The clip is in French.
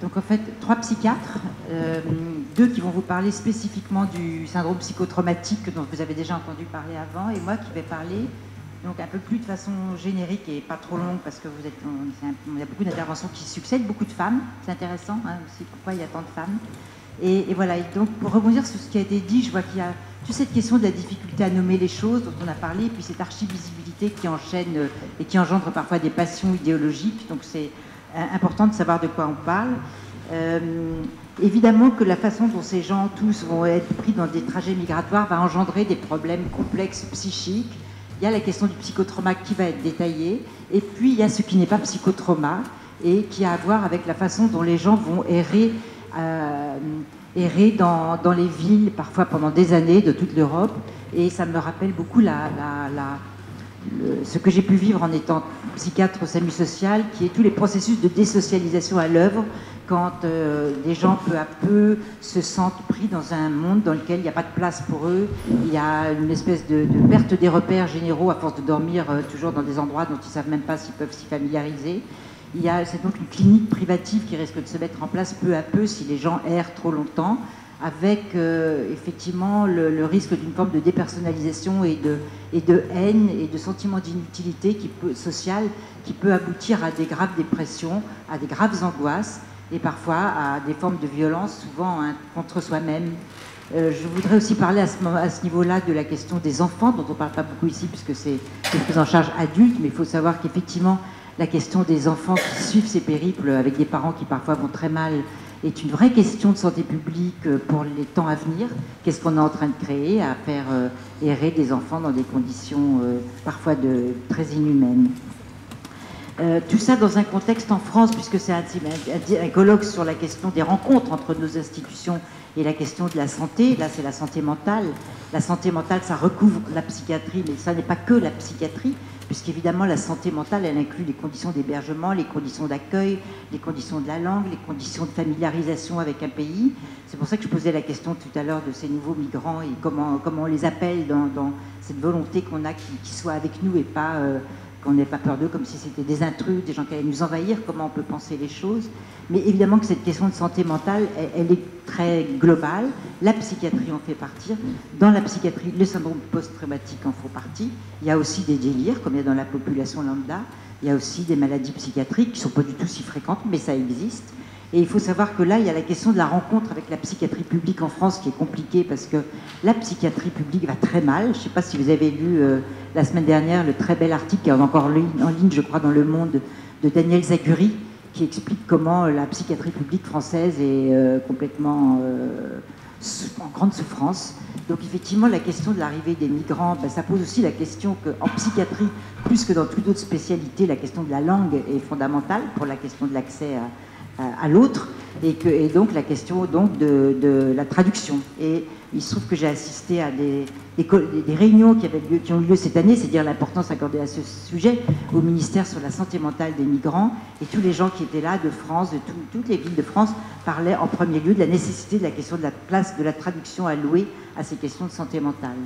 Donc en fait, 3 psychiatres, 2 qui vont vous parler spécifiquement du syndrome psychotraumatique dont vous avez déjà entendu parler avant, et moi qui vais parler donc un peu plus de façon générique et pas trop longue parce que il y a beaucoup d'interventions qui succèdent, beaucoup de femmes, c'est intéressant hein, aussi pourquoi il y a tant de femmes. Et voilà, et donc pour rebondir sur ce qui a été dit, je vois qu'il y a toute cette question de la difficulté à nommer les choses dont on a parlé, et puis cette archivisibilité qui enchaîne et qui engendre parfois des passions idéologiques, donc c'est important de savoir de quoi on parle. Évidemment que la façon dont ces gens tous vont être pris dans des trajets migratoires va engendrer des problèmes complexes psychiques. Il y a la question du psychotrauma qui va être détaillée, et puis il y a ce qui n'est pas psychotrauma, et qui a à voir avec la façon dont les gens vont errer dans les villes, parfois pendant des années, de toute l'Europe. Et ça me rappelle beaucoup ce que j'ai pu vivre en étant psychiatre au SAMU social, qui est tous les processus de désocialisation à l'œuvre, quand des gens peu à peu se sentent pris dans un monde dans lequel il n'y a pas de place pour eux. Il y a une espèce de perte des repères généraux à force de dormir toujours dans des endroits dont ils ne savent même pas s'ils peuvent s'y familiariser. C'est donc une clinique privative qui risque de se mettre en place peu à peu si les gens errent trop longtemps, avec effectivement le risque d'une forme de dépersonnalisation et de haine et de sentiment d'inutilité sociale qui peut aboutir à des graves dépressions, à des graves angoisses et parfois à des formes de violence, souvent hein, contre soi-même. Je voudrais aussi parler à ce niveau-là de la question des enfants, dont on ne parle pas beaucoup ici puisque c'est une prise en charge adulte, mais il faut savoir qu'effectivement la question des enfants qui suivent ces périples avec des parents qui parfois vont très mal est une vraie question de santé publique pour les temps à venir. Qu'est-ce qu'on est en train de créer à faire errer des enfants dans des conditions parfois très inhumaines. Tout ça dans un contexte en France, puisque c'est un colloque sur la question des rencontres entre nos institutions et la question de la santé. Là, c'est la santé mentale. La santé mentale, ça recouvre la psychiatrie, mais ça n'est pas que la psychiatrie, puisqu'évidemment, la santé mentale, elle inclut les conditions d'hébergement, les conditions d'accueil, les conditions de la langue, les conditions de familiarisation avec un pays. C'est pour ça que je posais la question tout à l'heure de ces nouveaux migrants et comment on les appelle dans cette volonté qu'on a qu'ils soient avec nous et pas... qu'on n'ait pas peur d'eux comme si c'était des intrus, des gens qui allaient nous envahir, comment on peut penser les choses. Mais évidemment que cette question de santé mentale, elle est très globale. La psychiatrie en fait partie. Dans la psychiatrie, le syndrome post-traumatique en fait partie. Il y a aussi des délires, comme il y a dans la population lambda. Il y a aussi des maladies psychiatriques qui ne sont pas du tout si fréquentes, mais ça existe. Et il faut savoir que là, il y a la question de la rencontre avec la psychiatrie publique en France qui est compliquée parce que la psychiatrie publique va très mal. Je ne sais pas si vous avez lu la semaine dernière le très bel article qui est encore en ligne, je crois, dans Le Monde, de Daniel Zaguri, qui explique comment la psychiatrie publique française est complètement en grande souffrance. Donc effectivement, la question de l'arrivée des migrants, ça pose aussi la question qu'en psychiatrie, plus que dans toute autre spécialité, la question de la langue est fondamentale pour la question de l'accès à l'autre, et donc la question donc, de la traduction. Et il se trouve que j'ai assisté à des réunions qui ont eu lieu cette année, c'est-à-dire l'importance accordée à ce sujet au ministère sur la santé mentale des migrants, et tous les gens qui étaient là de France, de toutes les villes de France, parlaient en premier lieu de la nécessité de la question de la place de la traduction allouée à ces questions de santé mentale.